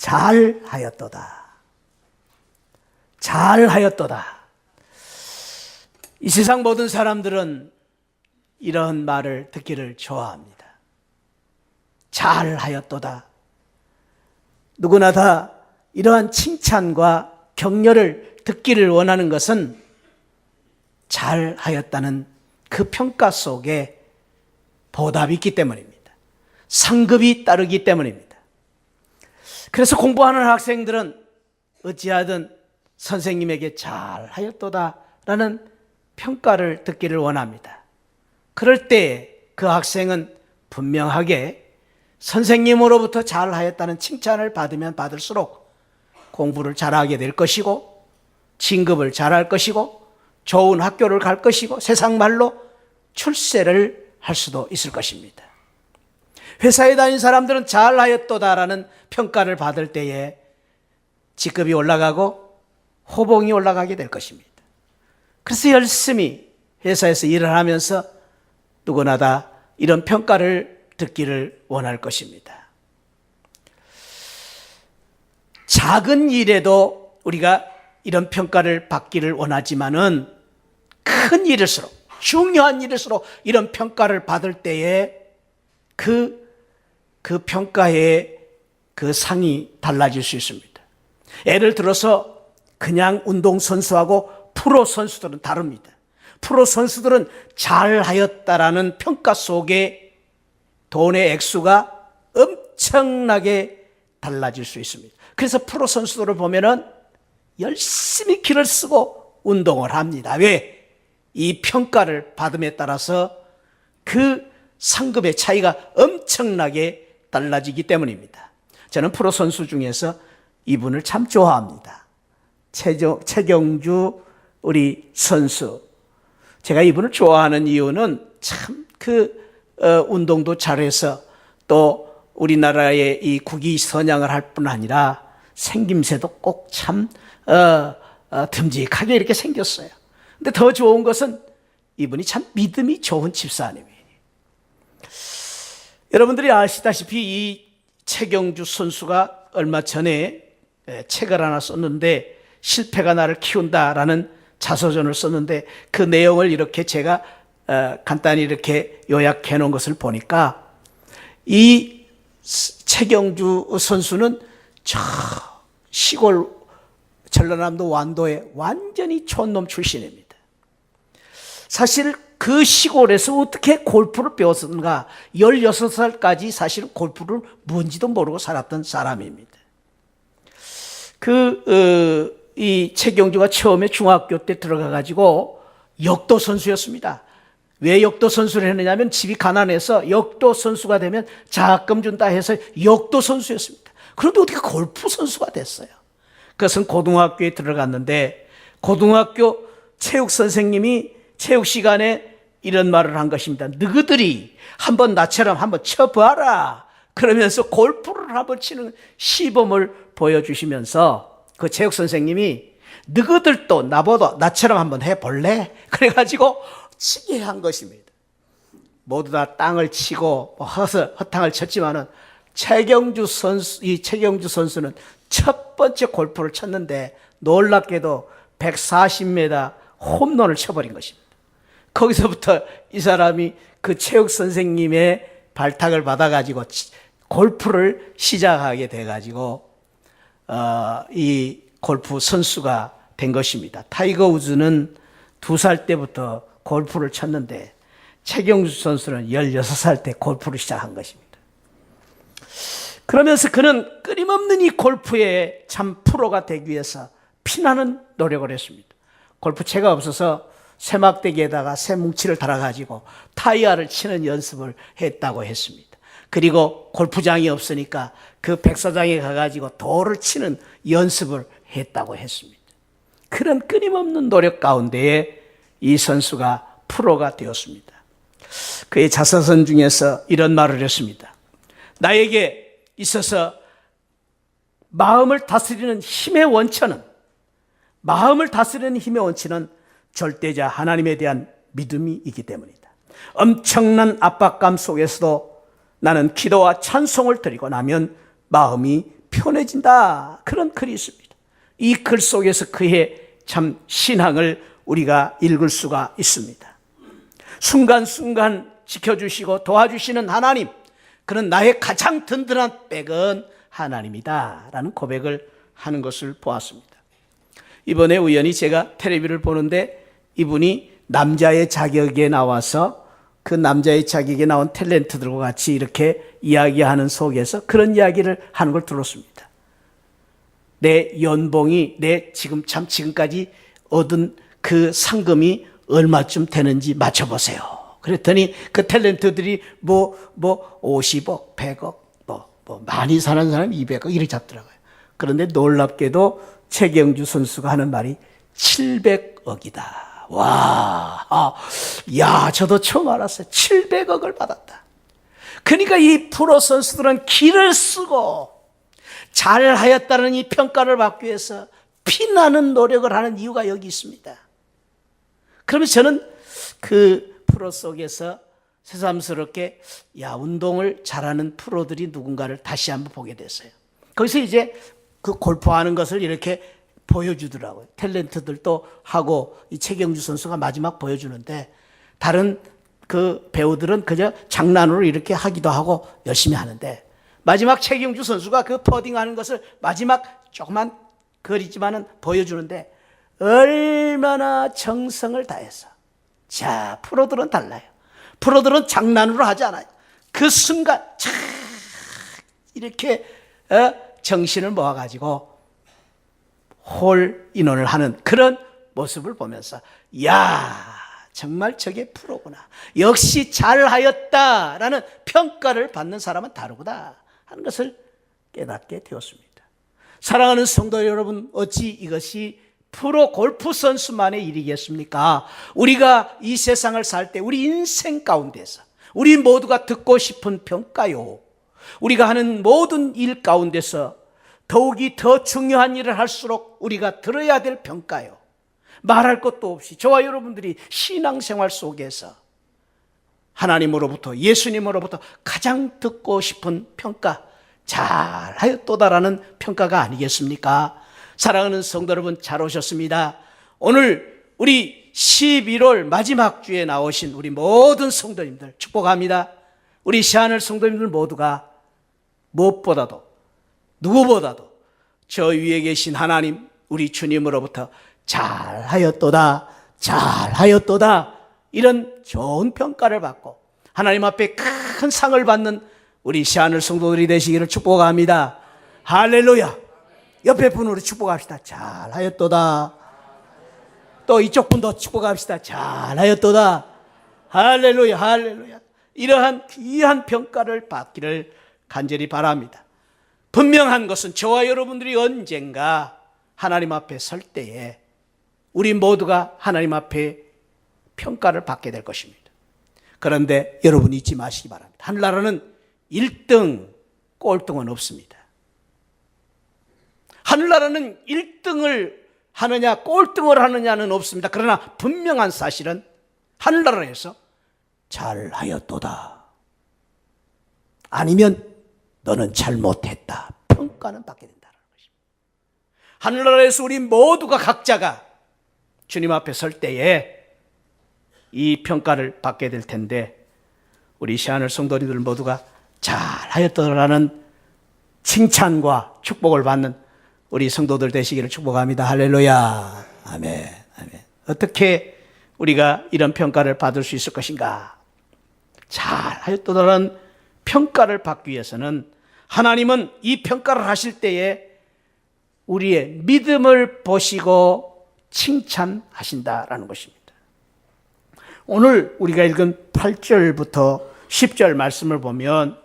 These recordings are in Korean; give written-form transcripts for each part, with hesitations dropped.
잘하였도다. 잘하였도다. 이 세상 모든 사람들은 이런 말을 듣기를 좋아합니다. 잘하였도다. 누구나 다 이러한 칭찬과 격려를 듣기를 원하는 것은 잘하였다는 그 평가 속에 보답이 있기 때문입니다. 상급이 따르기 때문입니다. 그래서 공부하는 학생들은 어찌하든 선생님에게 잘하였도다라는 평가를 듣기를 원합니다. 그럴 때 그 학생은 분명하게 선생님으로부터 잘하였다는 칭찬을 받으면 받을수록 공부를 잘하게 될 것이고, 진급을 잘할 것이고, 좋은 학교를 갈 것이고, 세상 말로 출세를 할 수도 있을 것입니다. 회사에 다닌 사람들은 잘하였도다라는 평가를 받을 때에 직급이 올라가고 호봉이 올라가게 될 것입니다. 그래서 열심히 회사에서 일을 하면서 누구나 다 이런 평가를 듣기를 원할 것입니다. 작은 일에도 우리가 이런 평가를 받기를 원하지만은 큰 일일수록, 중요한 일일수록 이런 평가를 받을 때에 그 평가의 그 상이 달라질 수 있습니다. 예를 들어서 그냥 운동선수하고 프로 선수들은 다릅니다. 프로 선수들은 잘하였다라는 평가 속에 돈의 액수가 엄청나게 달라질 수 있습니다. 그래서 프로 선수들을 보면은 열심히 기를 쓰고 운동을 합니다. 왜? 이 평가를 받음에 따라서 그 상급의 차이가 엄청나게 달라지기 때문입니다. 저는 프로 선수 중에서 이분을 참 좋아합니다. 최경주 우리 선수. 제가 이분을 좋아하는 이유는 참 운동도 잘해서 또 우리나라의 이 국위 선양을 할 뿐 아니라 생김새도 꼭 참 듬직하게 이렇게 생겼어요. 근데 더 좋은 것은 이분이 참 믿음이 좋은 집사님이에요. 여러분들이 아시다시피 이 최경주 선수가 얼마 전에 책을 하나 썼는데, 실패가 나를 키운다라는 자서전을 썼는데, 그 내용을 이렇게 제가 간단히 이렇게 요약해 놓은 것을 보니까 이 최경주 선수는 저 시골 전라남도 완도의 완전히 촌놈 출신입니다. 사실 그 시골에서 어떻게 골프를 배웠는가, 16살까지 사실 골프를 뭔지도 모르고 살았던 사람입니다. 이 최경주가 처음에 중학교 때 들어가가지고 역도 선수였습니다. 왜 역도 선수를 했느냐면 집이 가난해서 역도 선수가 되면 장학금 준다 해서 역도 선수였습니다. 그런데 어떻게 골프 선수가 됐어요? 그것은 고등학교에 들어갔는데 고등학교 체육 선생님이 체육 시간에 이런 말을 한 것입니다. 너희들이 한번 나처럼 한번 쳐봐라. 그러면서 골프를 한번 치는 시범을 보여주시면서 그 체육 선생님이 너희들도 나처럼 한번 해볼래? 그래가지고 치게 한 것입니다. 모두 다 땅을 치고 허탕을 쳤지만은 최경주 선수는 첫 번째 골프를 쳤는데 놀랍게도 140m 홈런을 쳐버린 것입니다. 거기서부터 이 사람이 그 체육 선생님의 발탁을 받아가지고 골프를 시작하게 돼가지고 이 골프 선수가 된 것입니다. 타이거 우즈는 2살 때부터 골프를 쳤는데 최경주 선수는 16살 때 골프를 시작한 것입니다. 그러면서 그는 끊임없는 이 골프의 참 프로가 되기 위해서 피나는 노력을 했습니다. 골프채가 없어서 쇠막대기에다가 쇠뭉치를 달아가지고 타이어를 치는 연습을 했다고 했습니다. 그리고 골프장이 없으니까 그 백사장에 가가지고 돌을 치는 연습을 했다고 했습니다. 그런 끊임없는 노력 가운데에 이 선수가 프로가 되었습니다. 그의 자서전 중에서 이런 말을 했습니다. 나에게 있어서 마음을 다스리는 힘의 원천은 절대자 하나님에 대한 믿음이 있기 때문이다. 엄청난 압박감 속에서도 나는 기도와 찬송을 드리고 나면 마음이 편해진다. 그런 글이 있습니다. 이 글 속에서 그의 참 신앙을 우리가 읽을 수가 있습니다. 순간순간 지켜주시고 도와주시는 하나님, 그는 나의 가장 든든한 백은 하나님이다 라는 고백을 하는 것을 보았습니다. 이번에 우연히 제가 텔레비를 보는데 이분이 남자의 자격에 나와서 그 남자의 자격에 나온 탤런트들과 같이 이렇게 이야기하는 속에서 그런 이야기를 하는 걸 들었습니다. 내 연봉이 지금까지 얻은 그 상금이 얼마쯤 되는지 맞춰보세요. 그랬더니 그 탤런트들이 50억, 100억, 많이 사는 사람이 200억 이렇게 잡더라고요. 그런데 놀랍게도 최경주 선수가 하는 말이 700억이다. 와, 저도 처음 알았어요. 700억을 받았다. 그러니까 이 프로 선수들은 기를 쓰고 잘하였다는 이 평가를 받기 위해서 피나는 노력을 하는 이유가 여기 있습니다. 그러면서 저는 그 프로 속에서 새삼스럽게 운동을 잘하는 프로들이 누군가를 다시 한번 보게 됐어요. 거기서 이제 그 골프하는 것을 이렇게 보여주더라고요. 탤런트들도 하고 이 최경주 선수가 마지막 보여주는데 다른 그 배우들은 그저 장난으로 이렇게 하기도 하고 열심히 하는데 마지막 최경주 선수가 그 퍼딩하는 것을 마지막 조그만 거리지만은 보여주는데 얼마나 정성을 다해서. 자, 프로들은 달라요. 프로들은 장난으로 하지 않아요. 그 순간 착 이렇게 정신을 모아가지고 홀 인원을 하는 그런 모습을 보면서 정말 저게 프로구나. 역시 잘하였다라는 평가를 받는 사람은 다르구나 하는 것을 깨닫게 되었습니다. 사랑하는 성도 여러분, 어찌 이것이 프로 골프 선수만의 일이겠습니까? 우리가 이 세상을 살 때 우리 인생 가운데서 우리 모두가 듣고 싶은 평가요. 우리가 하는 모든 일 가운데서 더욱이 더 중요한 일을 할수록 우리가 들어야 될 평가요. 말할 것도 없이 저와 여러분들이 신앙생활 속에서 하나님으로부터 예수님으로부터 가장 듣고 싶은 평가, 잘하였도다라는 평가가 아니겠습니까? 사랑하는 성도 여러분, 잘 오셨습니다. 오늘 우리 11월 마지막 주에 나오신 우리 모든 성도님들 축복합니다. 우리 시하늘 성도님들 모두가 무엇보다도 누구보다도 저 위에 계신 하나님 우리 주님으로부터 잘하였도다 이런 좋은 평가를 받고 하나님 앞에 큰 상을 받는 우리 시하늘 성도들이 되시기를 축복합니다. 할렐루야. 옆에 분으로 축복합시다. 잘하였도다. 또 이쪽 분도 축복합시다. 잘하였도다. 할렐루야, 할렐루야. 이러한 귀한 평가를 받기를 간절히 바랍니다. 분명한 것은 저와 여러분들이 언젠가 하나님 앞에 설 때에 우리 모두가 하나님 앞에 평가를 받게 될 것입니다. 그런데 여러분 잊지 마시기 바랍니다. 하늘나라는 1등, 꼴등은 없습니다. 하늘나라는 1등을 하느냐 꼴등을 하느냐는 없습니다. 그러나 분명한 사실은 하늘나라에서 잘하였도다, 아니면 너는 잘못했다, 평가는 받게 된다는 것입니다. 하늘나라에서 우리 모두가 각자가 주님 앞에 설 때에 이 평가를 받게 될 텐데 우리 시하늘 성도님들 모두가 잘하였더라는 칭찬과 축복을 받는 우리 성도들 되시기를 축복합니다. 할렐루야. 아멘. 아멘. 어떻게 우리가 이런 평가를 받을 수 있을 것인가? 잘하였더라는 평가를 받기 위해서는 하나님은 이 평가를 하실 때에 우리의 믿음을 보시고 칭찬하신다라는 것입니다. 오늘 우리가 읽은 8절부터 10절 말씀을 보면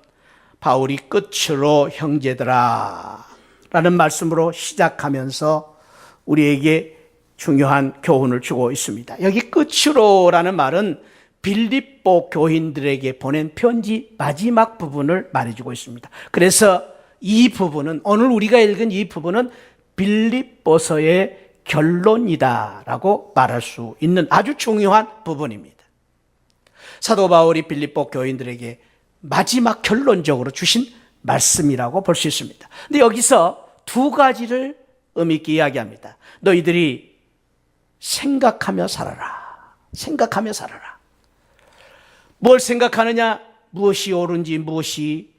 바울이 끝으로 형제들아 라는 말씀으로 시작하면서 우리에게 중요한 교훈을 주고 있습니다. 여기 끝으로 라는 말은 빌립보 교인들에게 보낸 편지 마지막 부분을 말해주고 있습니다. 그래서 이 부분은, 오늘 우리가 읽은 이 부분은 빌립보서의 결론이다라고 말할 수 있는 아주 중요한 부분입니다. 사도 바울이 빌립보 교인들에게 마지막 결론적으로 주신 말씀이라고 볼 수 있습니다. 근데 여기서 두 가지를 의미 있게 이야기합니다. 너희들이 생각하며 살아라. 생각하며 살아라. 뭘 생각하느냐? 무엇이 옳은지, 무엇이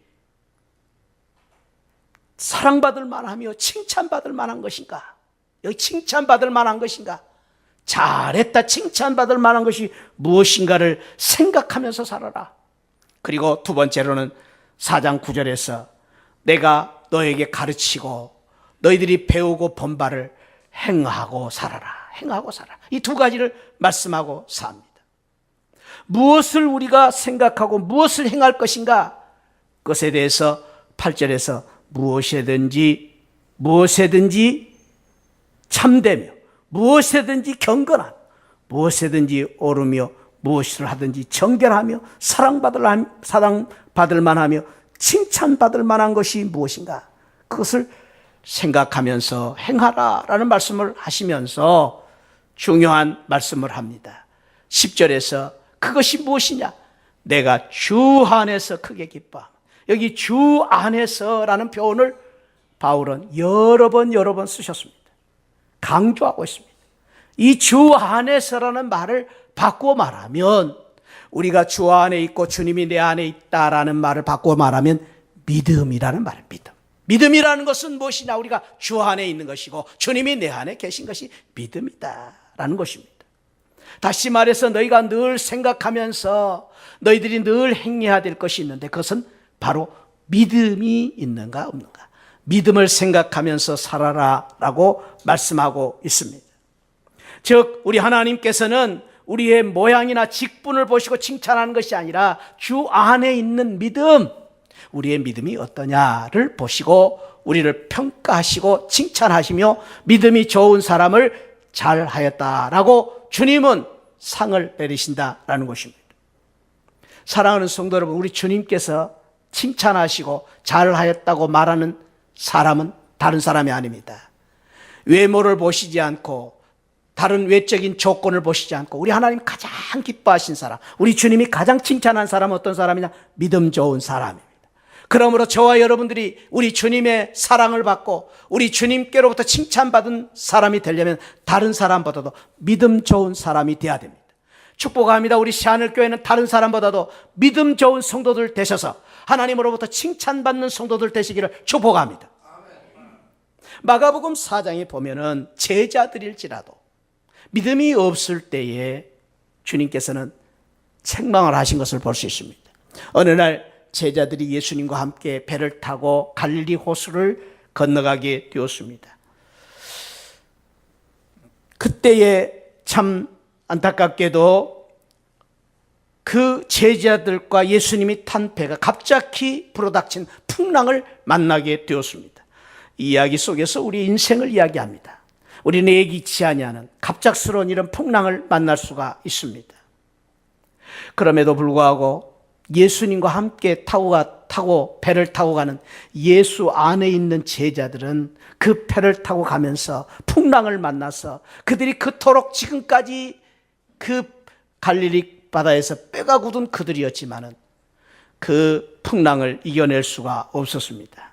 사랑받을 만하며 칭찬받을 만한 것인가? 여기 칭찬받을 만한 것인가? 잘했다 칭찬받을 만한 것이 무엇인가를 생각하면서 살아라. 그리고 두 번째로는 4장 9절에서 내가 너에게 가르치고 너희들이 배우고 본 바를 행하고 살아라. 행하고 살아라. 이 두 가지를 말씀하고 삽니다. 무엇을 우리가 생각하고 무엇을 행할 것인가? 그것에 대해서 8절에서 무엇이든지 참되며 무엇이든지 경건하며 무엇이든지 옳으며 무엇을 하든지 정결하며 사랑받을 만하며 칭찬받을 만한 것이 무엇인가? 그것을 생각하면서 행하라라는 말씀을 하시면서 중요한 말씀을 합니다. 10절에서 그것이 무엇이냐? 내가 주 안에서 크게 기뻐하며. 여기 주 안에서라는 표현을 바울은 여러 번 쓰셨습니다. 강조하고 있습니다. 이 주 안에서라는 말을 바꾸어 말하면 우리가 주 안에 있고 주님이 내 안에 있다라는 말을 바꾸어 말하면 믿음이라는 말을 믿음. 믿음이라는 것은 무엇이냐? 우리가 주 안에 있는 것이고 주님이 내 안에 계신 것이 믿음이다라는 것입니다. 다시 말해서 너희가 늘 생각하면서 너희들이 늘 행해야 될 것이 있는데 그것은 바로 믿음이 있는가 없는가. 믿음을 생각하면서 살아라라고 말씀하고 있습니다. 즉 우리 하나님께서는 우리의 모양이나 직분을 보시고 칭찬하는 것이 아니라 주 안에 있는 믿음, 우리의 믿음이 어떠냐를 보시고 우리를 평가하시고 칭찬하시며 믿음이 좋은 사람을 잘하였다라고 주님은 상을 내리신다라는 것입니다. 사랑하는 성도 여러분, 우리 주님께서 칭찬하시고 잘하였다고 말하는 사람은 다른 사람이 아닙니다. 외모를 보시지 않고 다른 외적인 조건을 보시지 않고 우리 하나님 가장 기뻐하신 사람, 우리 주님이 가장 칭찬한 사람은 어떤 사람이냐? 믿음 좋은 사람입니다. 그러므로 저와 여러분들이 우리 주님의 사랑을 받고 우리 주님께로부터 칭찬받은 사람이 되려면 다른 사람보다도 믿음 좋은 사람이 되어야 됩니다. 축복합니다. 우리 새하늘교회는 다른 사람보다도 믿음 좋은 성도들 되셔서 하나님으로부터 칭찬받는 성도들 되시기를 축복합니다. 마가복음 4장에 보면은 제자들일지라도 믿음이 없을 때에 주님께서는 책망을 하신 것을 볼 수 있습니다. 어느 날 제자들이 예수님과 함께 배를 타고 갈릴리 호수를 건너가게 되었습니다. 그때에 참 안타깝게도 그 제자들과 예수님이 탄 배가 갑자기 불어닥친 풍랑을 만나게 되었습니다. 이 이야기 속에서 우리 인생을 이야기합니다. 우리는 예기치 아니하는 갑작스러운 이런 풍랑을 만날 수가 있습니다. 그럼에도 불구하고 예수님과 함께 타고 배를 타고 가는 예수 안에 있는 제자들은 그 배를 타고 가면서 풍랑을 만나서 그들이 그토록 지금까지 그 갈릴리 바다에서 뼈가 굳은 그들이었지만은 그 풍랑을 이겨낼 수가 없었습니다.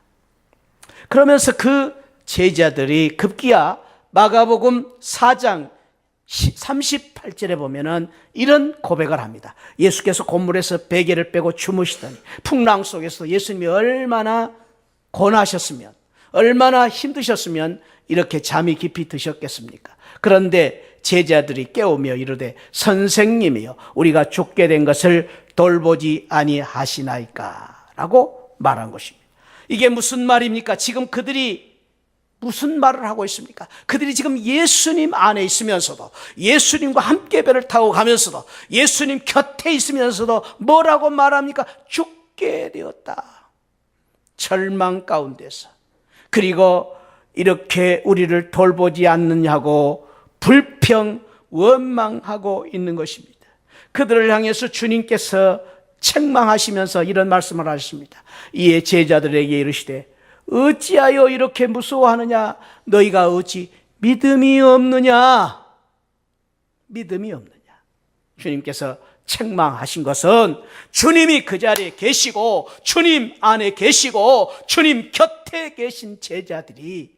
그러면서 그 제자들이 급기야 마가복음 4장 38절에 보면은 이런 고백을 합니다. 예수께서 곤물에서 베개를 빼고 주무시더니 풍랑 속에서 예수님이 얼마나 고나셨으면 얼마나 힘드셨으면 이렇게 잠이 깊이 드셨겠습니까? 그런데 제자들이 깨우며 이르되 선생님이여 우리가 죽게 된 것을 돌보지 아니하시나이까 라고 말한 것입니다. 이게 무슨 말입니까? 지금 그들이 무슨 말을 하고 있습니까? 그들이 지금 예수님 안에 있으면서도 예수님과 함께 배를 타고 가면서도 예수님 곁에 있으면서도 뭐라고 말합니까? 죽게 되었다. 절망 가운데서. 그리고 이렇게 우리를 돌보지 않느냐고 불평, 원망하고 있는 것입니다. 그들을 향해서 주님께서 책망하시면서 이런 말씀을 하십니다. 이에 제자들에게 이르시되 어찌하여 이렇게 무서워하느냐? 너희가 어찌 믿음이 없느냐? 믿음이 없느냐? 주님께서 책망하신 것은 주님이 그 자리에 계시고 주님 안에 계시고 주님 곁에 계신 제자들이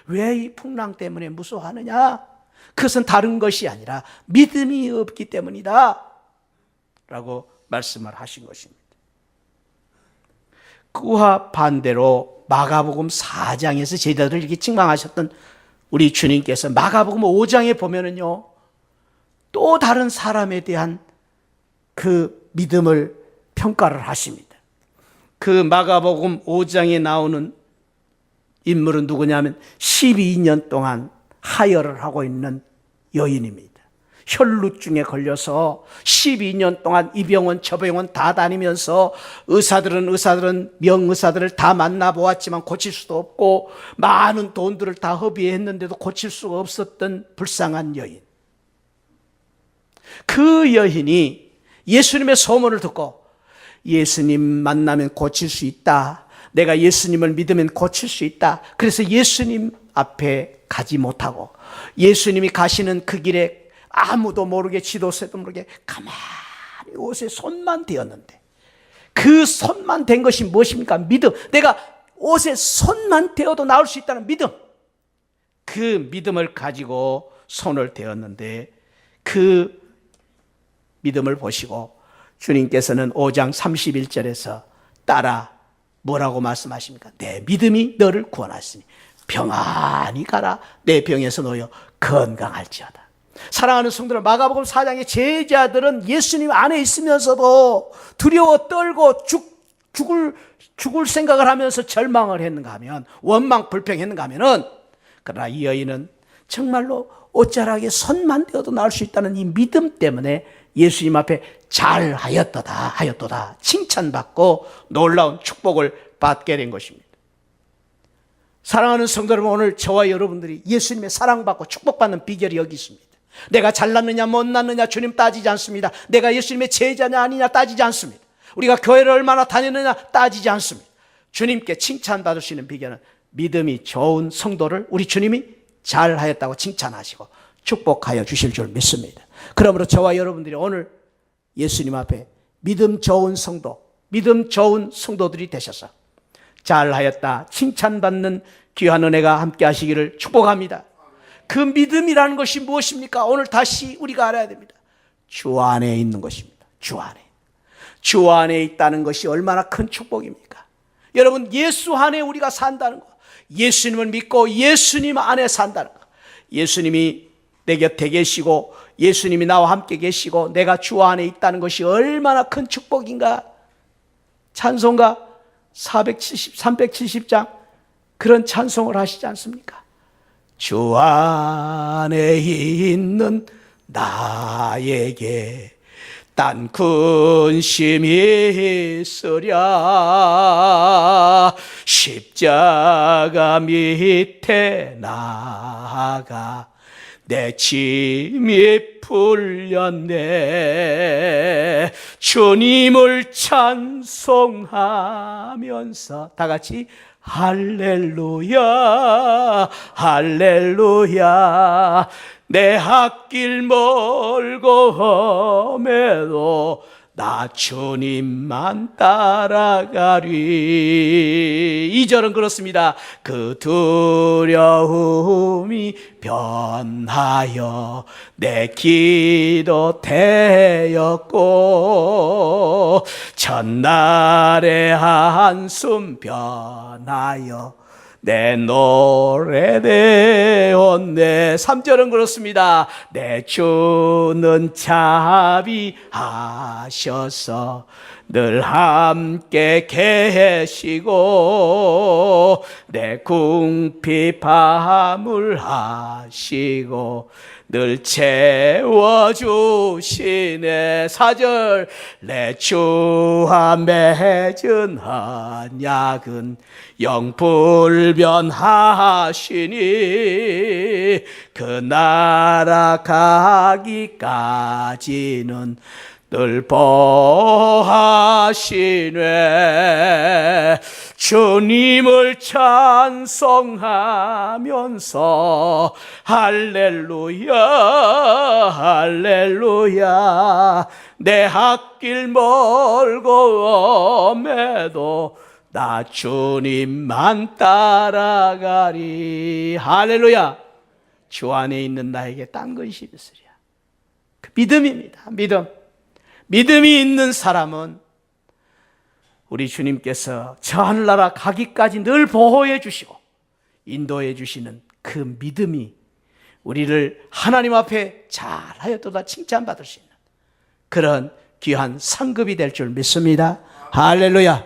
왜 이 풍랑 때문에 무서워하느냐? 그것은 다른 것이 아니라 믿음이 없기 때문이다 라고 말씀을 하신 것입니다. 그와 반대로 마가복음 4장에서 제자들을 이렇게 책망하셨던 우리 주님께서 마가복음 5장에 보면은요, 또 다른 사람에 대한 그 믿음을 평가를 하십니다. 그 마가복음 5장에 나오는 인물은 누구냐면 12년 동안 하혈을 하고 있는 여인입니다. 혈루증에 걸려서 12년 동안 이 병원 저 병원 다 다니면서 의사들은 명의사들을 다 만나보았지만 고칠 수도 없고 많은 돈들을 다 허비했는데도 고칠 수가 없었던 불쌍한 여인. 그 여인이 예수님의 소문을 듣고 예수님 만나면 고칠 수 있다. 내가 예수님을 믿으면 고칠 수 있다. 그래서 예수님 앞에 가지 못하고 예수님이 가시는 그 길에 아무도 모르게 지도새도 모르게 가만히 옷에 손만 대었는데 그 손만 댄 것이 무엇입니까? 믿음. 내가 옷에 손만 대어도 나올 수 있다는 믿음. 그 믿음을 가지고 손을 대었는데 그 믿음을 보시고 주님께서는 5장 31절에서 따라 뭐라고 말씀하십니까? 내 믿음이 너를 구원하시니 평안히 가라. 내 병에서 놓여 건강할지어다. 사랑하는 성도들, 마가복음 4장의 제자들은 예수님 안에 있으면서도 두려워 떨고 죽을 생각을 하면서 절망을 했는가 하면 원망 불평했는가 하면은, 그러나 이 여인은 정말로 옷자락에 손만 대어도 나올 수 있다는 이 믿음 때문에 예수님 앞에 잘하였도다 칭찬받고 놀라운 축복을 받게 된 것입니다. 사랑하는 성도 여러분, 오늘 저와 여러분들이 예수님의 사랑받고 축복받는 비결이 여기 있습니다. 내가 잘났느냐 못났느냐 주님 따지지 않습니다. 내가 예수님의 제자냐 아니냐 따지지 않습니다. 우리가 교회를 얼마나 다녔느냐 따지지 않습니다. 주님께 칭찬받을 수 있는 비결은 믿음이 좋은 성도를 우리 주님이 잘하였다고 칭찬하시고 축복하여 주실 줄 믿습니다. 그러므로 저와 여러분들이 오늘 예수님 앞에 믿음 좋은 성도, 믿음 좋은 성도들이 되셔서 잘하였다 칭찬받는 귀한 은혜가 함께 하시기를 축복합니다. 그 믿음이라는 것이 무엇입니까? 오늘 다시 우리가 알아야 됩니다. 주 안에 있는 것입니다. 주 안에 있다는 것이 얼마나 큰 축복입니까? 여러분, 예수 안에 우리가 산다는 것, 예수님을 믿고 예수님 안에 산다는 것, 예수님이 내 곁에 계시고 예수님이 나와 함께 계시고 내가 주 안에 있다는 것이 얼마나 큰 축복인가. 찬송가 370장 그런 찬송을 하시지 않습니까? 주 안에 있는 나에게 딴 근심이 있으랴 십자가 밑에 나아가 내 짐이 풀렸네. 주님을 찬송하면서 다 같이 할렐루야 할렐루야 내 앞길 멀고 험해도 나 주님만 따라가리. 2절은 그렇습니다. 그 두려움이 변하여 내 기도 되었고 첫날의 한숨 변하여 내 노래 되었네. 3절은 그렇습니다. 내 주는 자비하셔서 늘 함께 계시고 내 궁핍함을 하시고 늘 채워주시네. 4절 내 주와 맺은 언약은 영불변하시니 그 나라 가기까지는 늘 보하시네. 주님을 찬송하면서 할렐루야 할렐루야. 내 앞길 멀고 엄해도 나 주님만 따라가리. 할렐루야. 주 안에 있는 나에게 딴 것이 있으랴. 그 믿음입니다. 믿음이 있는 사람은 우리 주님께서 저 하늘나라 가기까지 늘 보호해 주시고 인도해 주시는 그 믿음이 우리를 하나님 앞에 잘하였도다 칭찬받을 수 있는 그런 귀한 상급이 될 줄 믿습니다. 할렐루야.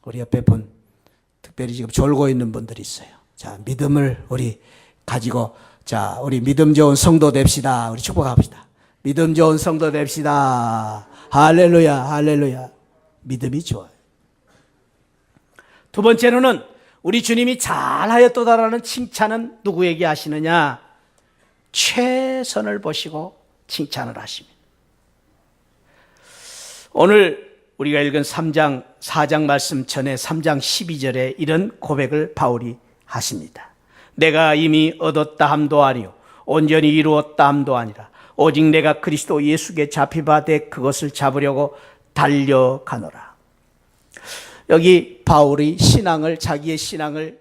우리 옆에 분, 특별히 지금 졸고 있는 분들이 있어요. 자, 믿음을 우리 가지고, 자, 우리 믿음 좋은 성도 됩시다. 우리 축복합시다. 믿음 좋은 성도 됩시다. 할렐루야, 할렐루야. 믿음이 좋아요. 두 번째로는 우리 주님이 잘하였도다라는 칭찬은 누구에게 하시느냐? 최선을 보시고 칭찬을 하십니다. 오늘 우리가 읽은 3장, 4장 말씀 전에 3장 12절에 이런 고백을 바울이 하십니다. 내가 이미 얻었다 함도 아니요 온전히 이루었다 함도 아니라 오직 내가 그리스도 예수께 잡히바되 그것을 잡으려고 달려가노라. 여기 바울이 자기의 신앙을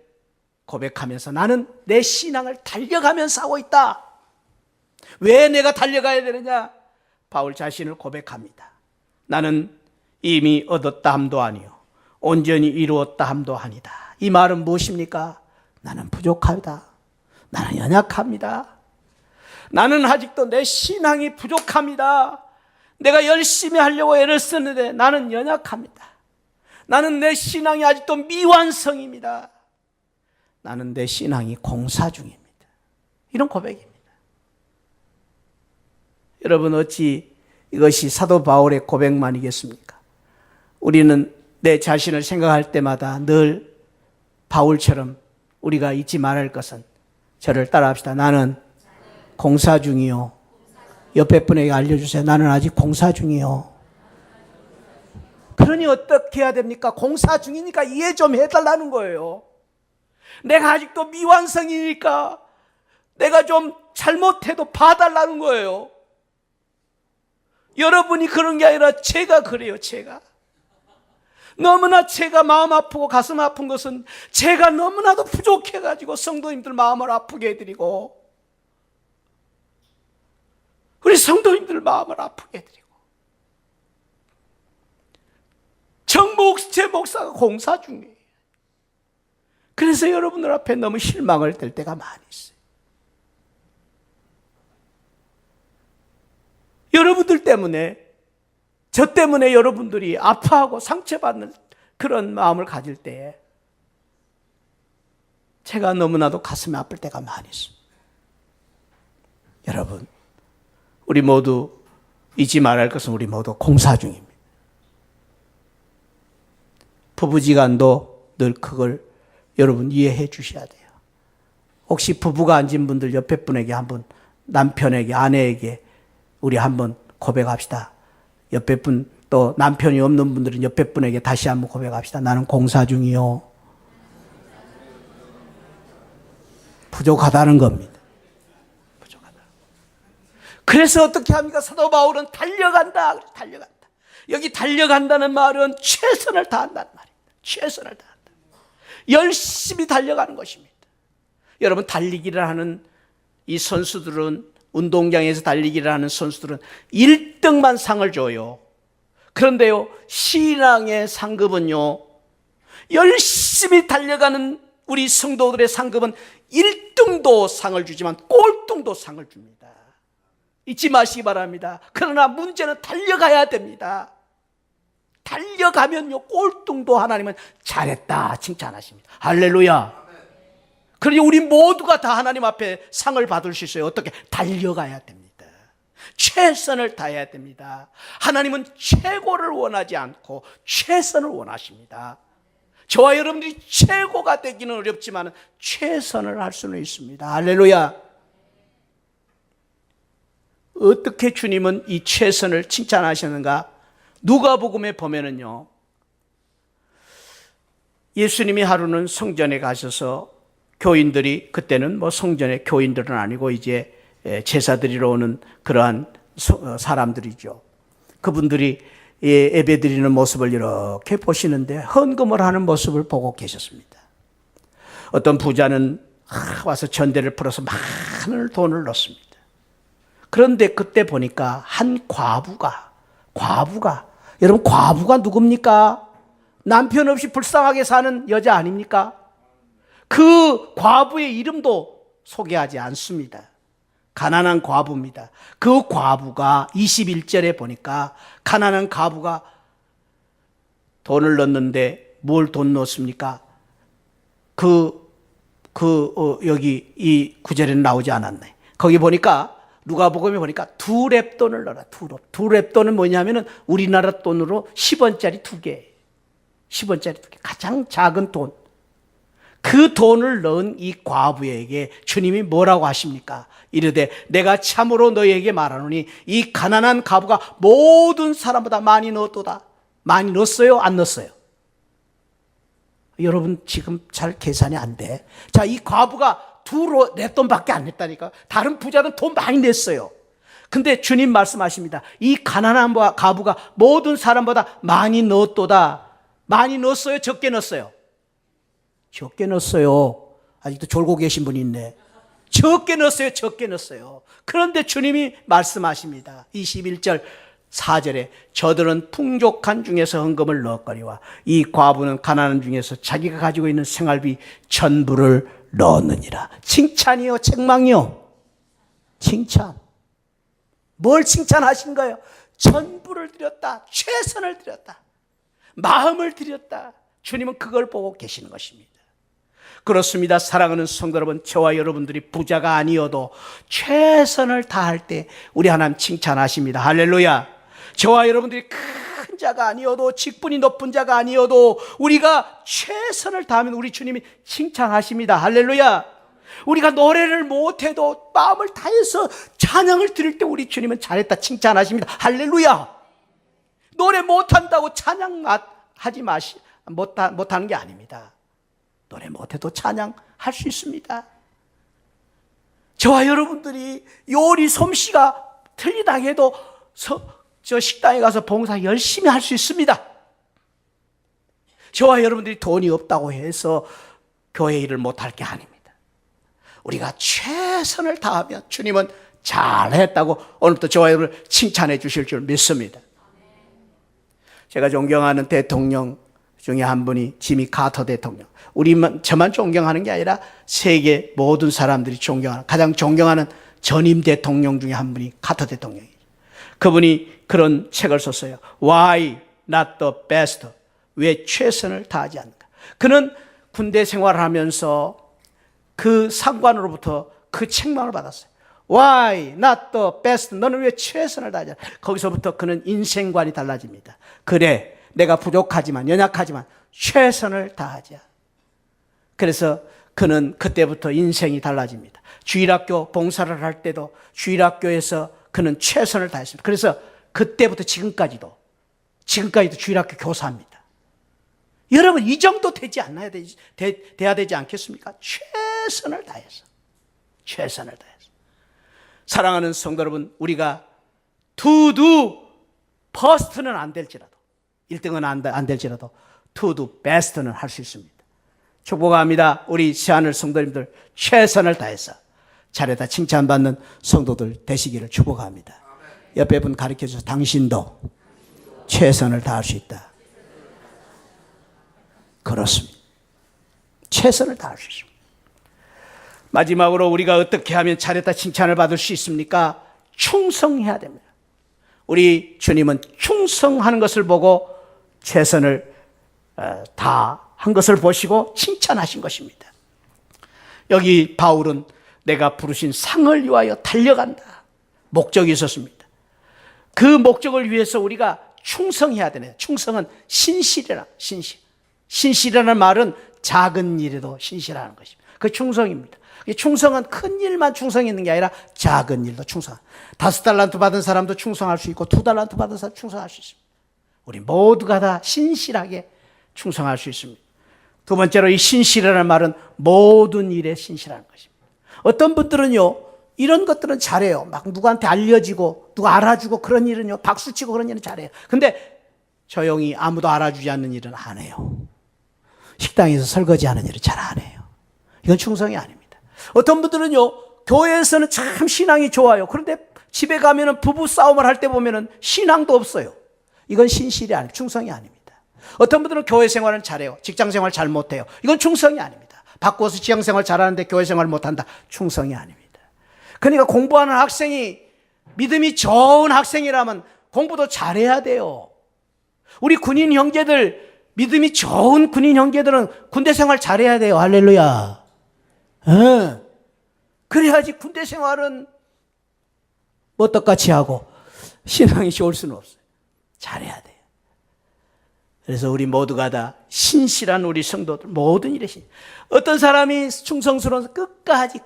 고백하면서 나는 내 신앙을 달려가면서 하고 있다. 왜 내가 달려가야 되느냐? 바울 자신을 고백합니다. 나는 이미 얻었다 함도 아니요 온전히 이루었다 함도 아니다. 이 말은 무엇입니까? 나는 부족하다. 나는 연약합니다. 나는 아직도 내 신앙이 부족합니다. 내가 열심히 하려고 애를 쓰는데 나는 연약합니다. 나는 내 신앙이 아직도 미완성입니다. 나는 내 신앙이 공사 중입니다. 이런 고백입니다. 여러분, 어찌 이것이 사도 바울의 고백만이겠습니까? 우리는 내 자신을 생각할 때마다 늘 바울처럼 우리가 잊지 말아야 할 것은 저를 따라합시다. 나는 공사 중이요. 옆에 분에게 알려주세요. 나는 아직 공사 중이요. 그러니 어떻게 해야 됩니까? 공사 중이니까 이해 좀 해달라는 거예요. 내가 아직도 미완성이니까 내가 좀 잘못해도 봐달라는 거예요. 여러분이 그런 게 아니라 제가 그래요. 너무나 제가 마음 아프고 가슴 아픈 것은 제가 너무나도 부족해가지고 성도님들 마음을 아프게 해드리고 우리 성도님들 마음을 아프게 해드리고 제 목사가 공사 중이에요. 그래서 여러분들 앞에 너무 실망을 될 때가 많이 있어요. 여러분들 때문에, 저 때문에 여러분들이 아파하고 상처받는 그런 마음을 가질 때에 제가 너무나도 가슴이 아플 때가 많이 있습니다. 여러분, 우리 모두 잊지 말아야 할 것은 우리 모두 공사 중입니다. 부부지간도 늘 그걸 여러분 이해해 주셔야 돼요. 혹시 부부가 앉은 분들 옆에 분에게 한번, 남편에게, 아내에게 우리 한번 고백합시다. 옆에 분, 또 남편이 없는 분들은 옆에 분에게 다시 한번 고백합시다. 나는 공사 중이요. 부족하다는 겁니다. 부족하다. 그래서 어떻게 합니까? 사도 바울은 달려간다. 여기 달려간다는 말은 최선을 다한다는 말입니다. 최선을 다한다. 열심히 달려가는 것입니다. 여러분, 달리기를 하는 이 선수들은, 운동장에서 달리기를 하는 선수들은 1등만 상을 줘요. 그런데요, 신앙의 상급은요, 열심히 달려가는 우리 성도들의 상급은 1등도 상을 주지만 꼴등도 상을 줍니다. 잊지 마시기 바랍니다. 그러나 문제는 달려가야 됩니다. 달려가면요, 꼴등도 하나님은 잘했다 칭찬하십니다. 할렐루야. 그러니 우리 모두가 다 하나님 앞에 상을 받을 수 있어요. 어떻게? 달려가야 됩니다. 최선을 다해야 됩니다. 하나님은 최고를 원하지 않고 최선을 원하십니다. 저와 여러분들이 최고가 되기는 어렵지만 최선을 할 수는 있습니다. 할렐루야. 어떻게 주님은 이 최선을 칭찬하셨는가? 누가복음에 보면은요, 예수님이 하루는 성전에 가셔서 교인들이, 그때는 뭐 성전에 교인들은 아니고 이제 제사 드리러 오는 그러한 사람들이죠. 그분들이 예배 드리는 모습을 이렇게 보시는데 헌금을 하는 모습을 보고 계셨습니다. 어떤 부자는 와서 전대를 풀어서 많은 돈을 넣습니다. 그런데 그때 보니까 한 과부가, 여러분 과부가 누굽니까? 남편 없이 불쌍하게 사는 여자 아닙니까? 그 과부의 이름도 소개하지 않습니다. 가난한 과부입니다. 그 과부가 21절에 보니까 가난한 과부가 돈을 넣는데 뭘 돈 넣습니까? 여기 이 구절에는 나오지 않았네. 거기 보니까 누가복음에 보니까 두 렙돈을 넣어라. 두 렙돈은 뭐냐면은 우리나라 돈으로 10원짜리 두 개. 10원짜리 두 개. 가장 작은 돈. 그 돈을 넣은 이 과부에게 주님이 뭐라고 하십니까? 이르되 내가 참으로 너희에게 말하노니 이 가난한 과부가 모든 사람보다 많이 넣었도다. 많이 넣었어요? 안 넣었어요? 여러분 지금 잘 계산이 안 돼. 자, 이 과부가 두 렙돈밖에 안 냈다니까. 다른 부자는 돈 많이 냈어요. 근데 주님 말씀하십니다. 이 가난한 과부가 모든 사람보다 많이 넣었도다. 많이 넣었어요? 적게 넣었어요? 적게 넣었어요. 아직도 졸고 계신 분이 있네. 적게 넣었어요. 적게 넣었어요. 그런데 주님이 말씀하십니다. 21절 4절에 저들은 풍족한 중에서 헌금을 넣었거니와 이 과부는 가난한 중에서 자기가 가지고 있는 생활비 전부를 넣었느니라. 칭찬이요, 책망이요? 칭찬. 뭘 칭찬하신 거예요? 전부를 드렸다. 최선을 드렸다. 마음을 드렸다. 주님은 그걸 보고 계시는 것입니다. 그렇습니다. 사랑하는 성도 여러분, 저와 여러분들이 부자가 아니어도 최선을 다할 때 우리 하나님 칭찬하십니다. 할렐루야. 저와 여러분들이 큰 자가 아니어도, 직분이 높은 자가 아니어도 우리가 최선을 다하면 우리 주님이 칭찬하십니다. 할렐루야. 우리가 노래를 못해도 마음을 다해서 찬양을 드릴 때 우리 주님은 잘했다 칭찬하십니다. 할렐루야. 노래 못한다고 찬양하지 못하는 게 아닙니다. 노래 못해도 찬양할 수 있습니다. 저와 여러분들이 요리 솜씨가 틀리다 해도 저 식당에 가서 봉사 열심히 할 수 있습니다. 저와 여러분들이 돈이 없다고 해서 교회 일을 못할 게 아닙니다. 우리가 최선을 다하면 주님은 잘했다고 오늘부터 저와 여러분을 칭찬해 주실 줄 믿습니다. 제가 존경하는 대통령 중에 한 분이 지미 카터 대통령. 저만 존경하는 게 아니라 세계 모든 사람들이 존경하는, 가장 존경하는 전임 대통령 중에 한 분이 카터 대통령이죠. 그분이 그런 책을 썼어요. Why not the best? 왜 최선을 다하지 않는가? 그는 군대 생활을 하면서 그 상관으로부터 그 책망을 받았어요. Why not the best? 너는 왜 최선을 다하지 않는가? 거기서부터 그는 인생관이 달라집니다. 그래, 내가 부족하지만, 연약하지만 최선을 다하자. 그래서 그는 그때부터 인생이 달라집니다. 주일학교 봉사를 할 때도 주일학교에서 그는 최선을 다했습니다. 그래서 그때부터 지금까지도 주일학교 교사입니다. 여러분 이 정도 되지 않아야 돼야 되지 않겠습니까? 최선을 다해서. 사랑하는 성도 여러분, 우리가 to do first는 안 될지라도, 1등은 안 될지라도 to do best는 할 수 있습니다. 축복합니다. 우리 시하늘 성도님들 최선을 다해서 잘했다 칭찬받는 성도들 되시기를 축복합니다. 옆에 분 가르쳐줘서 당신도 최선을 다할 수 있다. 그렇습니다. 최선을 다할 수 있습니다. 마지막으로 우리가 어떻게 하면 잘했다 칭찬을 받을 수 있습니까? 충성해야 됩니다. 우리 주님은 충성하는 것을 보고 최선을 다한 것을 보시고 칭찬하신 것입니다. 여기 바울은 내가 부르신 상을 위하여 달려간다. 목적이 있었습니다. 그 목적을 위해서 우리가 충성해야 되네요. 충성은 신실이라, 신실이라는 말은 작은 일에도 신실하는 것입니다. 그 충성입니다. 이 충성은 큰 일만 충성이 있는 게 아니라 작은 일도 충성. 5달란트 받은 사람도 충성할 수 있고 2달란트 받은 사람도 충성할 수 있습니다. 우리 모두가 다 신실하게 충성할 수 있습니다. 두 번째로 이 신실이라는 말은 모든 일에 신실하는 것입니다. 어떤 분들은요, 이런 것들은 잘해요. 막 누구한테 알려지고 누가 알아주고 그런 일은요, 박수치고 그런 일은 잘해요. 근데 조용히 아무도 알아주지 않는 일은 안 해요. 식당에서 설거지하는 일은 잘 안 해요. 이건 충성이 아닙니다. 어떤 분들은요, 교회에서는 참 신앙이 좋아요. 그런데 집에 가면은 부부 싸움을 할 때 보면은 신앙도 없어요. 이건 신실이 아닙니다. 충성이 아닙니다. 어떤 분들은 교회 생활은 잘해요. 직장 생활 잘 못해요. 이건 충성이 아닙니다. 바꿔서 직장 생활 잘하는데 교회 생활 못한다. 충성이 아닙니다. 그러니까 공부하는 학생이 믿음이 좋은 학생이라면 공부도 잘해야 돼요. 우리 군인 형제들, 믿음이 좋은 군인 형제들은 군대 생활 잘해야 돼요. 할렐루야. 그래야지 군대 생활은 뭐 똑같이 하고 신앙이 좋을 수는 없어요. 잘해야 돼요. 그래서 우리 모두가 다 신실한 우리 성도들, 모든 일에 어떤 사람이 충성스러워서 끝까지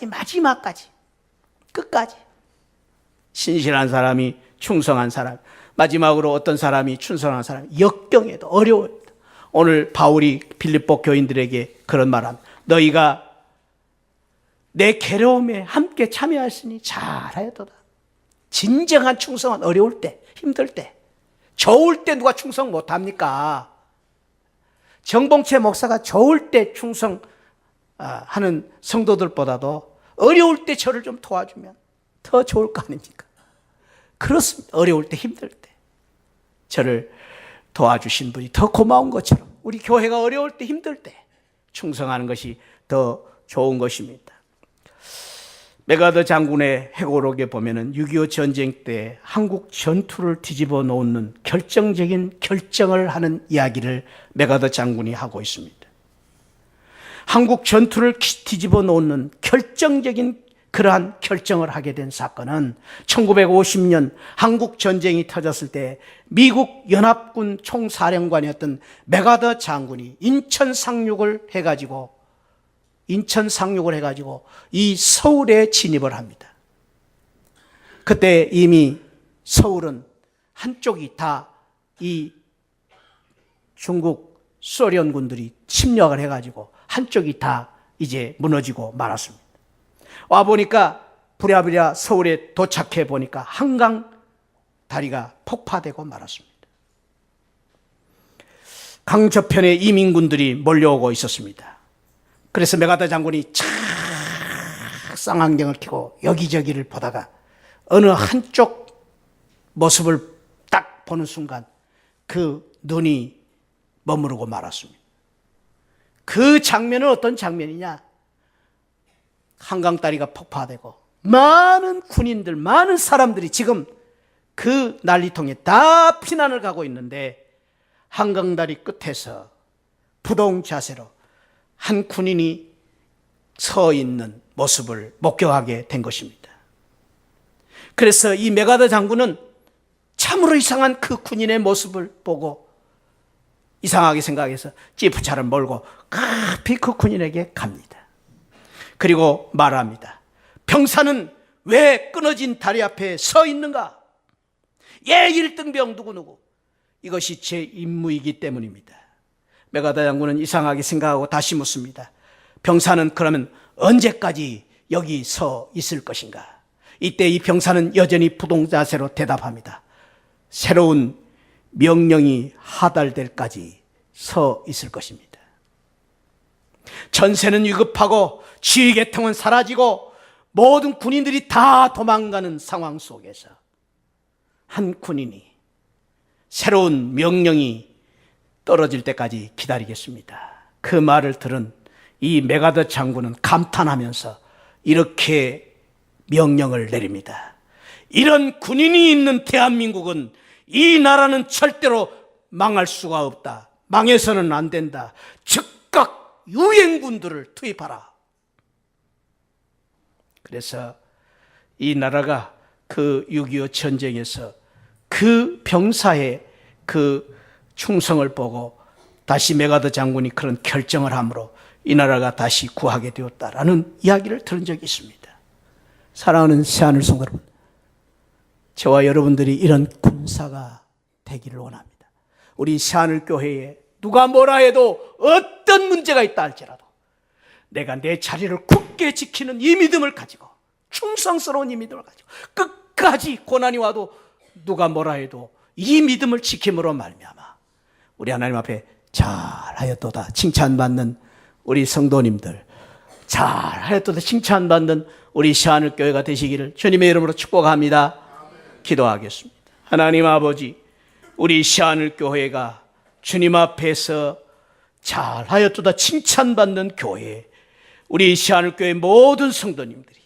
마지막까지 끝까지 신실한 사람이, 충성한 사람, 마지막으로 어떤 사람이, 충성한 사람이 역경에도 어려워요. 오늘 바울이 빌립보 교인들에게 그런 말합니다. 너희가 내 괴로움에 함께 참여하였으니 잘하였도다. 진정한 충성은 어려울 때, 힘들 때, 좋을 때 누가 충성 못합니까? 정봉채 목사가 좋을 때 충성하는 성도들보다도 어려울 때 저를 좀 도와주면 더 좋을 거 아닙니까? 그렇습니다. 어려울 때, 힘들 때 저를 도와주신 분이 더 고마운 것처럼 우리 교회가 어려울 때, 힘들 때 충성하는 것이 더 좋은 것입니다. 메가더 장군의 회고록에 보면은 6.25 전쟁 때 한국 전투를 뒤집어 놓는 결정적인 결정을 하는 이야기를 메가더 장군이 하고 있습니다. 한국 전투를 뒤집어 놓는 결정적인 그러한 결정을 하게 된 사건은 1950년 한국 전쟁이 터졌을 때 미국 연합군 총사령관이었던 메가더 장군이 인천 상륙을 해가지고 이 서울에 진입을 합니다. 그때 이미 서울은 한쪽이 다 이 중국 소련군들이 침략을 해가지고 한쪽이 다 이제 무너지고 말았습니다. 와보니까 부랴부랴 서울에 도착해 보니까 한강 다리가 폭파되고 말았습니다. 강 저편에 이민군들이 몰려오고 있었습니다. 그래서 메가더 장군이 착 쌍안경을 켜고 여기저기를 보다가 어느 한쪽 모습을 딱 보는 순간 그 눈이 머무르고 말았습니다. 그 장면은 어떤 장면이냐? 한강다리가 폭파되고 많은 군인들, 많은 사람들이 지금 그 난리통에 다 피난을 가고 있는데 한강다리 끝에서 부동 자세로 한 군인이 서 있는 모습을 목격하게 된 것입니다. 그래서 이 메가더 장군은 참으로 이상한 그 군인의 모습을 보고 이상하게 생각해서 지프차를 몰고 급히 그 군인에게 갑니다. 그리고 말합니다. 병사는 왜 끊어진 다리 앞에 서 있는가? 예, 1등병 누구누구. 이것이 제 임무이기 때문입니다. 메가더 장군은 이상하게 생각하고 다시 묻습니다. 병사는 그러면 언제까지 여기 서 있을 것인가? 이때 이 병사는 여전히 부동자세로 대답합니다. 새로운 명령이 하달될 까지 서 있을 것입니다. 전세는 위급하고 지휘계통은 사라지고 모든 군인들이 다 도망가는 상황 속에서 한 군인이 새로운 명령이 떨어질 때까지 기다리겠습니다. 그 말을 들은 이 메가더 장군은 감탄하면서 이렇게 명령을 내립니다. 이런 군인이 있는 대한민국은 이 나라는 절대로 망할 수가 없다. 망해서는 안 된다. 즉각 유엔군들을 투입하라. 그래서 이 나라가 그 6.25 전쟁에서 그 병사의 그 충성을 보고 다시 메가더 장군이 그런 결정을 함으로 이 나라가 다시 구하게 되었다라는 이야기를 들은 적이 있습니다. 사랑하는 새하늘 성도 여러분, 저와 여러분들이 이런 군사가 되기를 원합니다. 우리 새하늘 교회에 누가 뭐라 해도 어떤 문제가 있다 할지라도 내가 내 자리를 굳게 지키는 이 믿음을 가지고, 충성스러운 이 믿음을 가지고 끝까지 고난이 와도 누가 뭐라 해도 이 믿음을 지킴으로 말미암아 우리 하나님 앞에 잘하였도다 칭찬받는 우리 성도님들, 잘하였도다 칭찬받는 우리 새하늘 교회가 되시기를 주님의 이름으로 축복합니다. 기도하겠습니다. 하나님 아버지, 우리 새하늘 교회가 주님 앞에서 잘하였도다 칭찬받는 교회, 우리 새하늘 교회 모든 성도님들이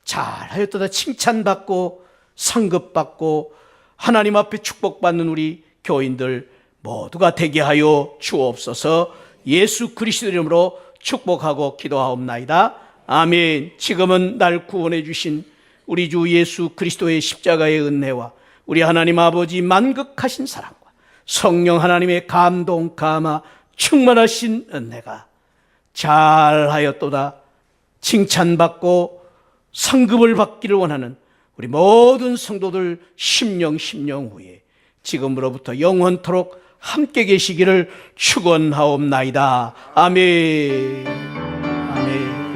잘하였도다 칭찬받고 상급받고 하나님 앞에 축복받는 우리 교인들 모두가 되게 하여 주옵소서. 예수 그리스도 이름으로 축복하고 기도하옵나이다. 아멘. 지금은 날 구원해 주신 우리 주 예수 그리스도의 십자가의 은혜와 우리 하나님 아버지 만극하신 사랑과 성령 하나님의 감동 감화 충만하신 은혜가 잘하였도다 칭찬받고 상급을 받기를 원하는 우리 모든 성도들 심령 후에 지금으로부터 영원토록 함께 계시기를 축원하옵나이다. 아멘. 아멘.